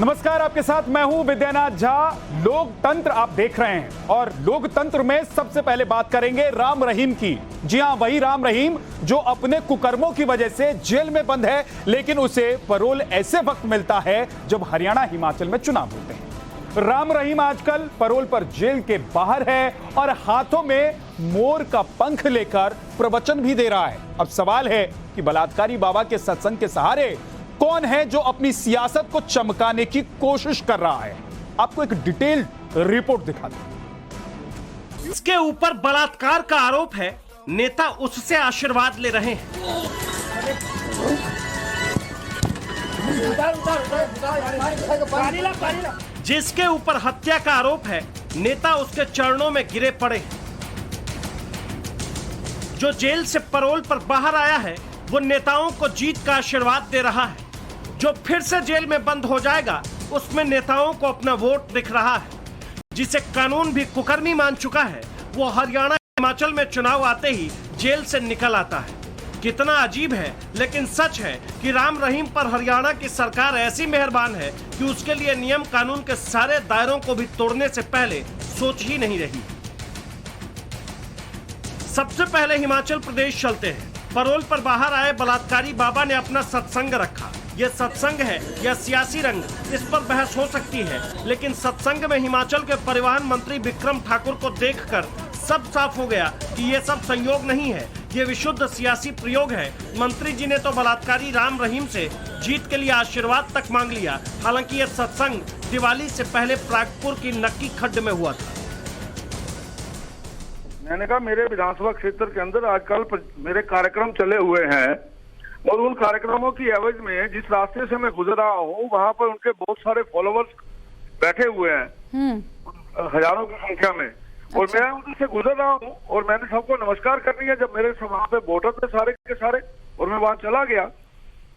नमस्कार, आपके साथ मैं हूं विद्यानाथ झा। लोकतंत्र आप देख रहे हैं और लोकतंत्र में सबसे पहले बात करेंगे राम रहीम की। जी हां, वही राम रहीम जो अपने कुकर्मों की वजह से जेल में बंद है, लेकिन उसे पैरोल ऐसे वक्त मिलता है जब हरियाणा हिमाचल में चुनाव होते हैं। राम रहीम आजकल पैरोल पर जेल के बाहर है और हाथों में मोर का पंख लेकर प्रवचन भी दे रहा है। अब सवाल है कि बलात्कारी बाबा के सत्संग के सहारे कौन है जो अपनी सियासत को चमकाने की कोशिश कर रहा है। आपको एक डिटेल्ड रिपोर्ट दिखा दूं। इसके ऊपर बलात्कार का आरोप है, नेता उससे आशीर्वाद ले रहे हैं। जिसके ऊपर हत्या का आरोप है, नेता उसके चरणों में गिरे पड़े हैं। जो जेल से पैरोल पर बाहर आया है, वो नेताओं को जीत का आशीर्वाद दे रहा है। जो फिर से जेल में बंद हो जाएगा, उसमें नेताओं को अपना वोट दिख रहा है। जिसे कानून भी कुकर्मी मान चुका है, वो हरियाणा हिमाचल में चुनाव आते ही जेल से निकल आता है। कितना अजीब है, लेकिन सच है कि राम रहीम पर हरियाणा की सरकार ऐसी मेहरबान है कि उसके लिए नियम कानून के सारे दायरों को भी तोड़ने से पहले सोच ही नहीं रही। सबसे पहले हिमाचल प्रदेश चलते हैं। पैरोल पर बाहर आए बलात्कारी बाबा ने अपना सत्संग रखा। यह सत्संग है या सियासी रंग, इस पर बहस हो सकती है, लेकिन सत्संग में हिमाचल के परिवहन मंत्री विक्रम ठाकुर को देखकर सब साफ हो गया कि यह सब संयोग नहीं है, ये विशुद्ध सियासी प्रयोग है। मंत्री जी ने तो बलात्कारी राम रहीम से जीत के लिए आशीर्वाद तक मांग लिया। हालांकि यह सत्संग दिवाली से पहले प्रागपुर की नक्की खड्ड में हुआ था। मैंने कहा मेरे विधानसभा क्षेत्र के अंदर आजकल मेरे कार्यक्रम चले हुए हैं और उन कार्यक्रमों की एवज में जिस रास्ते से मैं गुजर रहा हूँ, वहाँ पर उनके बहुत सारे फॉलोवर्स बैठे हुए हैं, हजारों की संख्या में। और मैं उधर से गुजर रहा हूँ और मैंने सबको नमस्कार करनी है। जब मेरे वहाँ पे वोटर थे सारे के सारे और मैं वहाँ चला गया,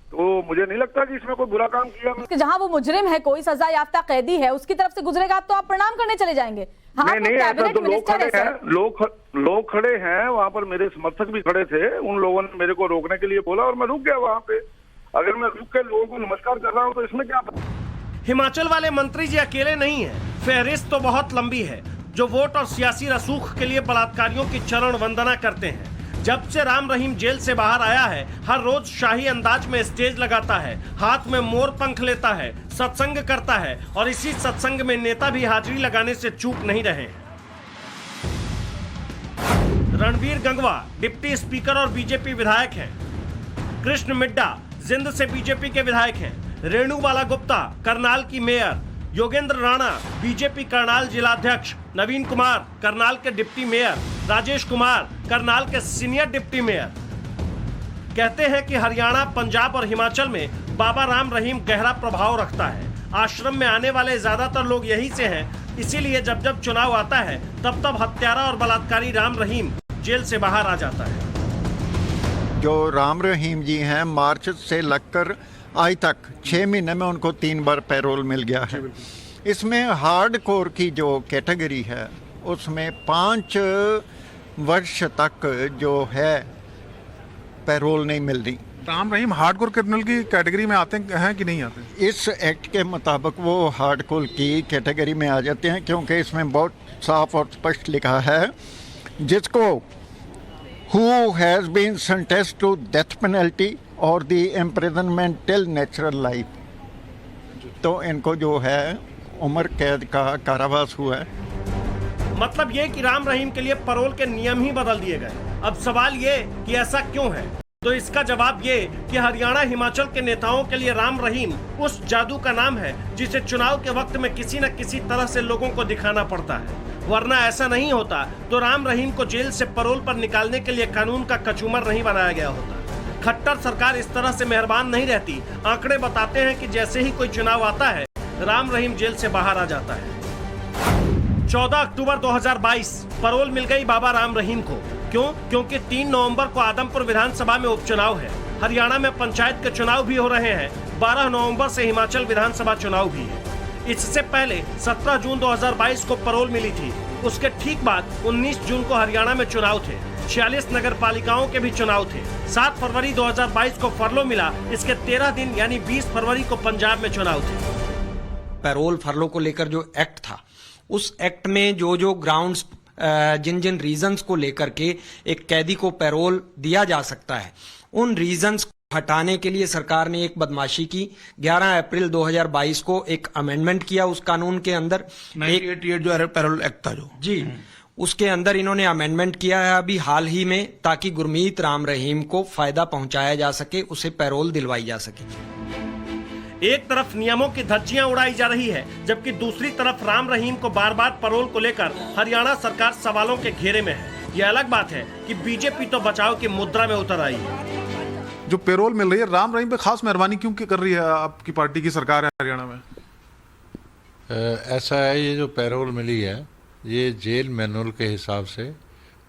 तो मुझे नहीं लगता कि इसमें कोई बुरा काम किया। जहाँ वो मुजरिम है, कोई सजा याफ्ता कैदी है, उसकी तरफ से गुजरेगा तो आप प्रणाम करने चले जाएंगे। हाँ, नहीं, ऐसा तो लोग खड़े हैं, लोग खड़े हैं वहाँ पर, मेरे समर्थक भी खड़े थे। उन लोगों ने मेरे को रोकने के लिए बोला और मैं रुक गया वहाँ पे। अगर मैं रुक के लोगों को नमस्कार कर रहा हूँ तो इसमें क्या? हिमाचल वाले मंत्री जी अकेले नहीं है, फहरिस्त तो बहुत लंबी है जो वोट और सियासी रसूख के लिए बलात्कारियों की चरण वंदना करते हैं। जब से राम रहीम जेल से बाहर आया है, हर रोज शाही अंदाज में स्टेज लगाता है, हाथ में मोर पंख लेता है, सत्संग करता है और इसी सत्संग में नेता भी हाजिरी लगाने से चूक नहीं रहे। रणवीर गंगवा डिप्टी स्पीकर और बीजेपी विधायक हैं। कृष्ण मिड्डा जिंद से बीजेपी के विधायक हैं। रेणुबाला गुप्ता करनाल की मेयर। योगेंद्र राणा बीजेपी करनाल जिलाध्यक्ष। नवीन कुमार करनाल के डिप्टी मेयर। राजेश कुमार करनाल के सीनियर डिप्टी मेयर। कहते हैं कि हरियाणा, पंजाब और हिमाचल में बाबा राम रहीम गहरा प्रभाव रखता है। आश्रम में आने वाले ज्यादातर लोग यहीं से हैं, इसीलिए जब जब चुनाव आता है तब तब हत्यारा और बलात्कारी राम रहीम जेल से बाहर आ जाता है। जो राम रहीम जी हैं, मार्च से लगकर आज तक 6 महीने में उनको 3 बार पैरोल मिल गया है। इसमें हार्ड कोर की जो कैटेगरी है, उसमें 5 वर्ष तक जो है पैरोल नहीं मिल रही। राम रहीम हार्डकोर क्रिमिनल की कैटेगरी में आते हैं कि नहीं आते? इस एक्ट के मुताबिक वो हार्डकोर की कैटेगरी में आ जाते हैं, क्योंकि इसमें बहुत साफ और स्पष्ट लिखा है, जिसको who has been sentenced to death penalty or the imprisonment till natural life, तो इनको जो है उम्र कैद का कारावास हुआ है। मतलब ये कि राम रहीम के लिए पैरोल के नियम ही बदल दिए गए। अब सवाल ये कि ऐसा क्यों है, तो इसका जवाब ये कि हरियाणा, हिमाचल के नेताओं के लिए राम रहीम उस जादू का नाम है जिसे चुनाव के वक्त में किसी न किसी तरह से लोगों को दिखाना पड़ता है। वरना ऐसा नहीं होता तो राम रहीम को जेल से पैरोल पर निकालने के लिए कानून का कचूमर नहीं बनाया गया होता। खट्टर सरकार इस तरह से मेहरबान नहीं रहती। आंकड़े बताते हैं कि जैसे ही कोई चुनाव आता है, राम रहीम जेल से बाहर आ जाता है। 14 अक्टूबर 2022 पैरोल मिल गई बाबा राम रहीम को। क्यों? क्योंकि 3 नवंबर को आदमपुर विधानसभा में उपचुनाव है। हरियाणा में पंचायत के चुनाव भी हो रहे हैं। 12 नवंबर से हिमाचल विधानसभा चुनाव भी है। इससे पहले 17 जून 2022 को पैरोल मिली थी। उसके ठीक बाद 19 जून को हरियाणा में चुनाव थे। 46 नगर पालिकाओं के भी चुनाव थे। 7 फरवरी 2022 को फरलो मिला। इसके 13 दिन यानी 20 फरवरी को पंजाब में चुनाव थे। पैरोल फरलो को लेकर जो एक्ट था, उस एक्ट में जो ग्राउंड्स जिन जिन रीजंस को लेकर के एक कैदी को पैरोल दिया जा सकता है, उन रीजंस को हटाने के लिए सरकार ने एक बदमाशी की। 11 अप्रैल 2022 को एक अमेंडमेंट किया उस कानून के अंदर, 1988 जो पैरोल एक्ट था जो जी, उसके अंदर इन्होंने अमेंडमेंट किया है अभी हाल ही में, ताकि गुरमीत राम रहीम को फायदा पहुंचाया जा सके, उसे पैरोल दिलवाई जा सके। एक तरफ नियमों की धज्जियां उड़ाई जा रही है, जबकि दूसरी तरफ राम रहीम को बार बार पैरोल को लेकर हरियाणा सरकार सवालों के घेरे में है। यह अलग बात है कि बीजेपी तो बचाव की मुद्रा में उतर आई है। जो पेरोल मिल रही है, राम रहीम पे खास मेहरबानी क्यों कर रही है आपकी पार्टी की सरकार है हरियाणा में? ऐसा है, ये जो पैरोल मिली है ये जेल मैनुअल के हिसाब से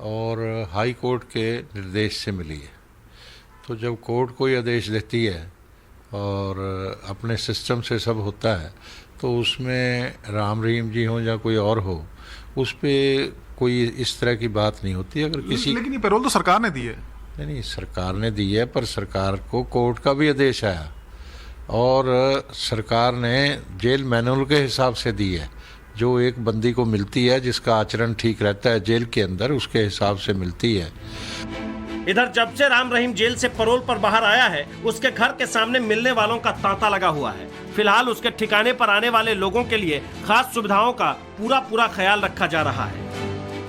और हाई कोर्ट के निर्देश से मिली है। तो जब कोर्ट कोई आदेश देती है और अपने सिस्टम से सब होता है, तो उसमें राम रहीम जी हो या कोई और हो, उस पर कोई इस तरह की बात नहीं होती। अगर किसी, लेकिन ये पैरोल तो सरकार ने दी है। नहीं, सरकार ने दी है, पर सरकार को कोर्ट का भी आदेश आया और सरकार ने जेल मैनुअल के हिसाब से दी है, जो एक बंदी को मिलती है जिसका आचरण ठीक रहता है जेल के अंदर, उसके हिसाब से मिलती है। इधर जब से राम रहीम जेल से पैरोल पर बाहर आया है, उसके घर के सामने मिलने वालों का तांता लगा हुआ है। फिलहाल उसके ठिकाने पर आने वाले लोगों के लिए खास सुविधाओं का पूरा ख्याल रखा जा रहा है।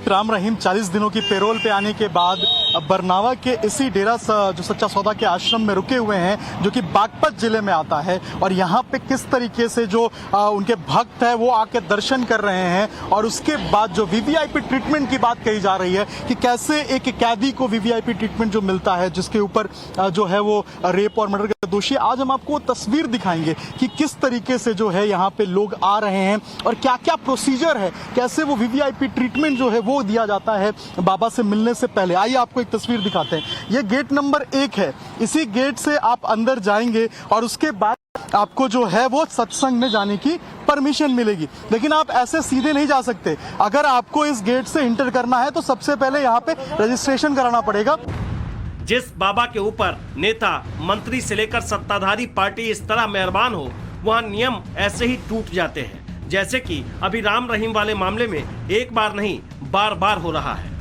राम रहीम 40 दिनों की पैरोल पे आने के बाद बरनावा के इसी डेरा जो सच्चा सौदा के आश्रम में रुके हुए हैं, जो कि बागपत जिले में आता है, और यहाँ पे किस तरीके से जो उनके भक्त है वो आके दर्शन कर रहे हैं। और उसके बाद जो वीवीआईपी ट्रीटमेंट की बात कही जा रही है कि कैसे एक कैदी को वीवीआईपी ट्रीटमेंट जो मिलता है, जिसके ऊपर जो है वो रेप और मर्डर का दोषी। आज हम आपको तस्वीर दिखाएंगे कि किस तरीके से जो है यहाँ पे लोग आ रहे हैं और क्या क्या प्रोसीजर है, कैसे वो वीवीआईपी ट्रीटमेंट जो है वो दिया जाता है बाबा से मिलने से पहले। आइए आपको एक तस्वीर दिखाते हैं। ये गेट नंबर 1 है। इसी गेट से आप अंदर जाएंगे और उसके बाद आपको जो है वो सत्संग में जाने की परमिशन मिलेगी। लेकिन आप ऐसे सीधे नहीं जा सकते। अगर आपको इस गेट से इंटर करना है तो सबसे पहले यहाँ पे रजिस्ट्रेशन कराना पड़ेगा। जिस बाबा के ऊपर नेता, मंत्री से लेकर सत्ताधारी पार्टी इस तरह मेहरबान हो, वहाँ नियम ऐसे ही टूट जाते हैं, जैसे कि अभी राम रहीम वाले मामले में एक बार नहीं बार बार हो रहा है।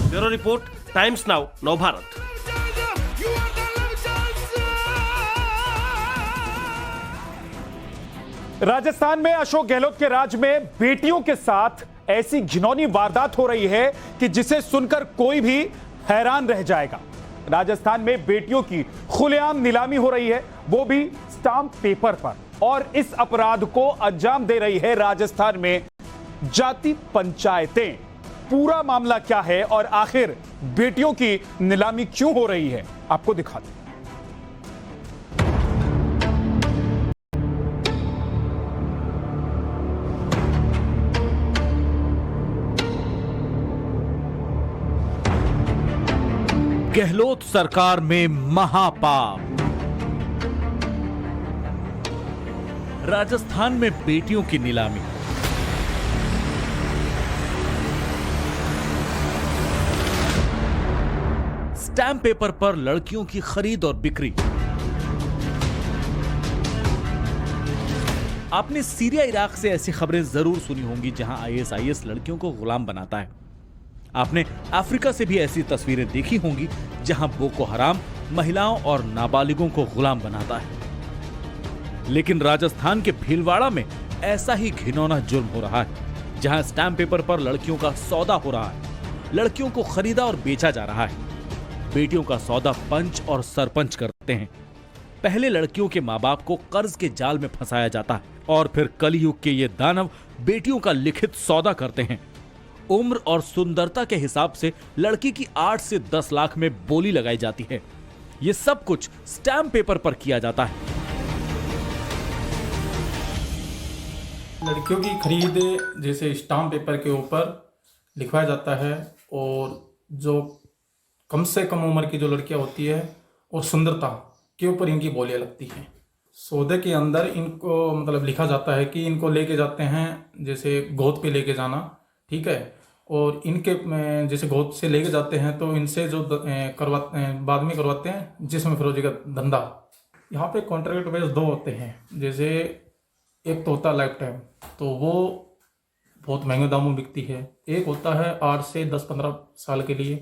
Bureau report, times now, Navbharat. Rajasthan में अशोक गहलोत के राज में बेटियों के साथ ऐसी घिनौनी वारदात हो रही है कि जिसे सुनकर कोई भी हैरान रह जाएगा। राजस्थान में बेटियों की खुलेआम नीलामी हो रही है, वो भी स्टाम्प पेपर पर। और इस अपराध को अंजाम दे रही है राजस्थान में जाति पंचायतें। पूरा मामला क्या है और आखिर बेटियों की नीलामी क्यों हो रही है, आपको दिखाते हैं। गहलोत सरकार में महापाप। राजस्थान में बेटियों की नीलामी। स्टैम्प पेपर पर लड़कियों की खरीद और बिक्री। आपने सीरिया इराक से ऐसी खबरें जरूर सुनी होंगी जहां आईएसआईएस लड़कियों को गुलाम बनाता है। आपने अफ्रीका से भी ऐसी तस्वीरें देखी होंगी जहां बोको हराम महिलाओं और नाबालिगों को गुलाम बनाता है। लेकिन राजस्थान के भीलवाड़ा में ऐसा ही घिनौना जुर्म हो रहा है, जहां स्टैम्प पेपर पर लड़कियों का सौदा हो रहा है। लड़कियों को खरीदा और बेचा जा रहा है। बेटियों का सौदा पंच और सरपंच करते हैं। पहले लड़कियों के माँ बाप को कर्ज के जाल में फंसाया जाता है और फिर कलयुग के ये दानव बेटियों का लिखित सौदा करते हैं। उम्र और सुंदरता के हिसाब से लड़की की 8 से 10 लाख में बोली लगाई जाती है। ये सब कुछ स्टैम्प पेपर पर किया जाता है। लड़कियों की खरीद जैसे स्टाम्प पेपर के ऊपर लिखवाया जाता है, और जो कम से कम उम्र की जो लड़कियां होती है और सुंदरता के ऊपर इनकी बोलियां लगती हैं। सौदे के अंदर इनको मतलब लिखा जाता है कि इनको लेके जाते हैं, जैसे गोद पे लेके जाना, ठीक है, और इनके जैसे गोद से लेके जाते हैं तो इनसे जो करवाते हैं बाद में करवाते हैं जिसमें फरोजी का धंधा। यहाँ पे कॉन्ट्रैक्ट बेस 2 होते हैं। जैसे एक तो होता है लाइफ टाइम, तो वो बहुत महंगे दामों में बिकती है। एक होता है 8 से 10-15 साल के लिए।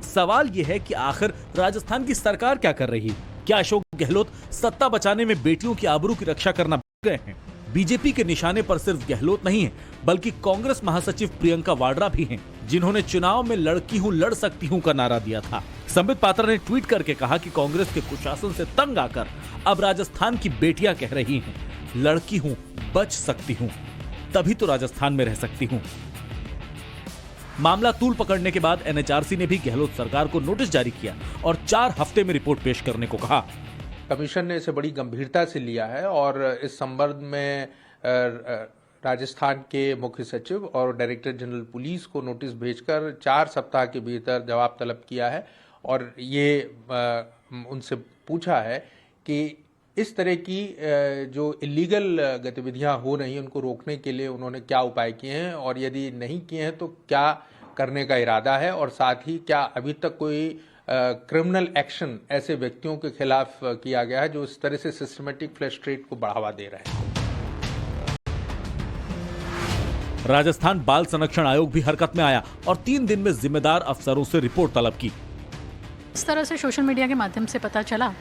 सवाल यह है कि आखिर राजस्थान की सरकार क्या कर रही है? क्या अशोक गहलोत सत्ता बचाने में बेटियों की आबरू की रक्षा करना भूल गए हैं? बीजेपी के निशाने पर सिर्फ गहलोत नहीं है, बल्कि कांग्रेस महासचिव प्रियंका वाड्रा भी हैं, जिन्होंने चुनाव में लड़की हूं लड़ सकती हूं का नारा दिया था। संबित पात्रा ने ट्वीट करके कहा कि कांग्रेस के कुशासन से तंग आकर अब राजस्थान की बेटियां कह रही हैं, लड़की हूं, बच सकती हूं, तभी तो राजस्थान में रह सकती हूं। मामला तूल पकड़ने के बाद एनएचआरसी ने भी गहलोत सरकार को नोटिस जारी किया और 4 हफ्ते में रिपोर्ट पेश करने को कहा। कमीशन ने इसे बड़ी गंभीरता से लिया है और इस संबंध में राजस्थान के मुख्य सचिव और डायरेक्टर जनरल पुलिस को नोटिस भेजकर 4 सप्ताह के भीतर जवाब तलब किया है और ये उनसे पूछा है कि इस तरह की जो इलीगल गतिविधियां हो रही हैं उनको रोकने के लिए उन्होंने क्या उपाय किए हैं और यदि नहीं किए हैं तो क्या करने का इरादा है, और साथ ही क्या अभी तक कोई क्रिमिनल एक्शन ऐसे व्यक्तियों के खिलाफ किया गया है जो इस तरह से सिस्टमेटिक फ्लैश ट्रेड को बढ़ावा दे रहे हैं। राजस्थान बाल संरक्षण आयोग भी हरकत में आया और 3 दिन में जिम्मेदार अफसरों से रिपोर्ट तलब की। इस तरह से सोशल मीडिया के माध्यम से पता चला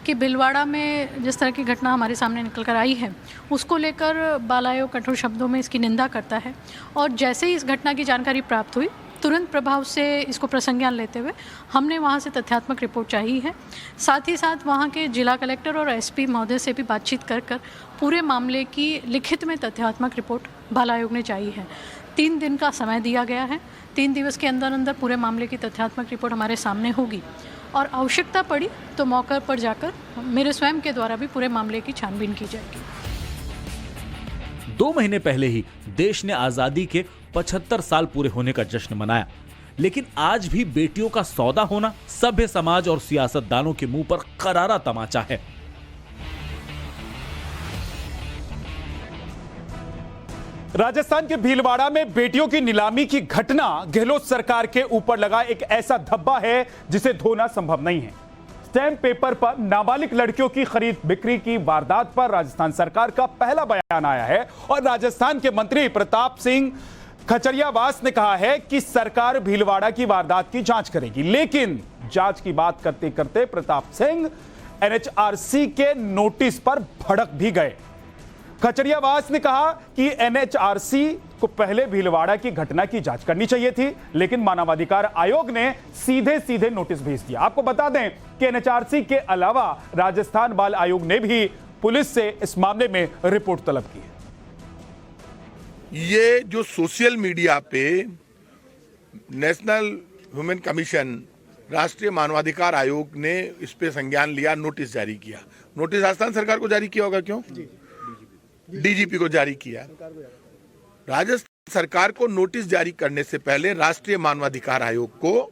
कि भिलवाड़ा में जिस तरह की घटना हमारे सामने निकल कर आई है, उसको लेकर बाल आयोग कठोर शब्दों में इसकी निंदा करता है और जैसे ही इस घटना की जानकारी प्राप्त हुई, तुरंत प्रभाव से इसको प्रसंज्ञान लेते हुए हमने वहां से तथ्यात्मक रिपोर्ट चाहिए है। साथ ही साथ वहां के जिला कलेक्टर और एसपी महोदय से भी बातचीत कर पूरे मामले की लिखित में तथ्यात्मक रिपोर्ट बाल आयोग ने चाहिए है। 3 दिन का समय दिया गया है। 3 दिवस के अंदर अंदर पूरे मामले की तथ्यात्मक रिपोर्ट हमारे सामने होगी और आवश्यकता पड़ी तो मौके पर जाकर मेरे स्वयं के द्वारा भी पूरे मामले की छानबीन की जाएगी। 2 महीने पहले ही देश ने आजादी के 75 साल पूरे होने का जश्न मनाया, लेकिन आज भी बेटियों का सौदा होना सभ्य समाज और सियासतदानों के मुंह पर करारा तमाचा है। राजस्थान के भीलवाड़ा में बेटियों की नीलामी की घटना गहलोत सरकार के ऊपर लगा एक ऐसा धब्बा है जिसे धोना संभव नहीं है। स्टैंप पेपर पर नाबालिग लड़कियों की खरीद बिक्री की वारदात पर राजस्थान सरकार का पहला बयान आया है और राजस्थान के मंत्री प्रताप सिंह खचरियावास ने कहा है कि सरकार भीलवाड़ा की वारदात की जांच करेगी। लेकिन जांच की बात करते करते प्रताप सिंह एनएचआरसी के नोटिस पर भड़क भी गए। खचरियावास ने कहा कि एनएचआरसी को पहले भीलवाड़ा की घटना की जांच करनी चाहिए थी, लेकिन मानवाधिकार आयोग ने सीधे सीधे नोटिस भेज दिया। आपको बता दें कि एनएचआरसी के अलावा राजस्थान बाल आयोग ने भी पुलिस से इस मामले में रिपोर्ट तलब की है। ये जो सोशल मीडिया पे नेशनल वुमेन कमीशन, राष्ट्रीय मानवाधिकार आयोग ने इस पे संज्ञान लिया, नोटिस जारी किया। नोटिस राजस्थान सरकार को जारी किया होगा, क्यों? डीजीपी को जारी किया। राजस्थान सरकार को नोटिस जारी करने से पहले राष्ट्रीय मानवाधिकार आयोग को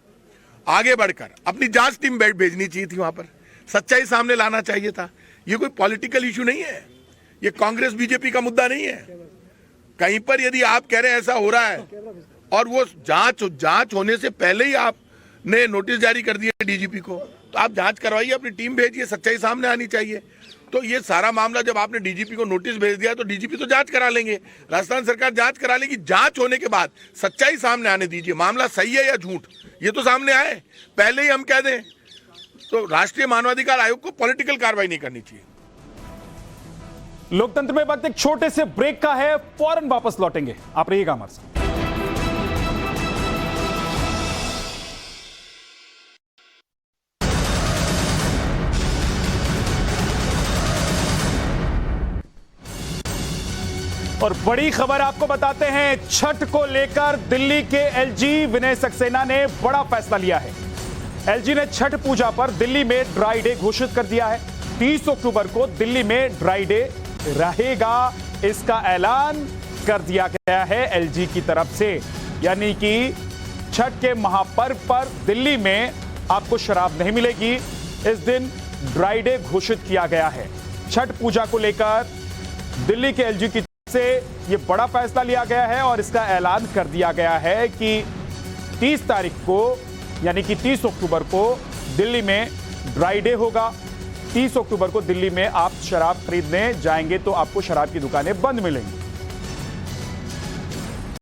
आगे बढ़कर अपनी जांच टीम भेजनी चाहिए थी, वहां पर सच्चाई सामने लाना चाहिए था। ये कोई पॉलिटिकल इशू नहीं है, ये कांग्रेस बीजेपी का मुद्दा नहीं है। कहीं पर यदि आप कह रहे हैं ऐसा हो रहा है और वो जांच होने से पहले ही आपने नोटिस जारी कर दिया डीजीपी को, तो आप जांच करवाइए, अपनी टीम भेजिए, सच्चाई सामने आनी चाहिए। तो ये सारा मामला जब आपने डीजीपी को नोटिस भेज दिया तो डीजीपी तो जांच करा लेंगे, राजस्थान सरकार जांच करा लेगी। जांच होने के बाद सच्चाई सामने आने दीजिए, मामला सही है या झूठ ये तो सामने आए। पहले ही हम कह दें तो राष्ट्रीय मानवाधिकार आयोग को पॉलिटिकल कार्रवाई नहीं करनी चाहिए। लोकतंत्र में वक्त एक छोटे से ब्रेक का है, फौरन वापस लौटेंगे, आप रहिएगा हमारे साथ। और बड़ी खबर आपको बताते हैं, छठ को लेकर दिल्ली के एलजी विनय सक्सेना ने बड़ा फैसला लिया है। एलजी ने छठ पूजा पर दिल्ली में ड्राई डे घोषित कर दिया है। 30 अक्टूबर को दिल्ली में ड्राई डे रहेगा, इसका ऐलान कर दिया गया है एलजी की तरफ से। यानी कि छठ के महापर्व पर दिल्ली में आपको शराब नहीं मिलेगी, इस दिन ड्राई डे घोषित किया गया है। छठ पूजा को लेकर दिल्ली के एलजी की से ये बड़ा फैसला लिया गया है और इसका ऐलान कर दिया गया है कि 30 तारीख को यानी कि 30 अक्टूबर को दिल्ली में ड्राई डे होगा। 30 अक्टूबर को दिल्ली में आप शराब खरीदने जाएंगे तो आपको शराब की दुकानें बंद मिलेंगी।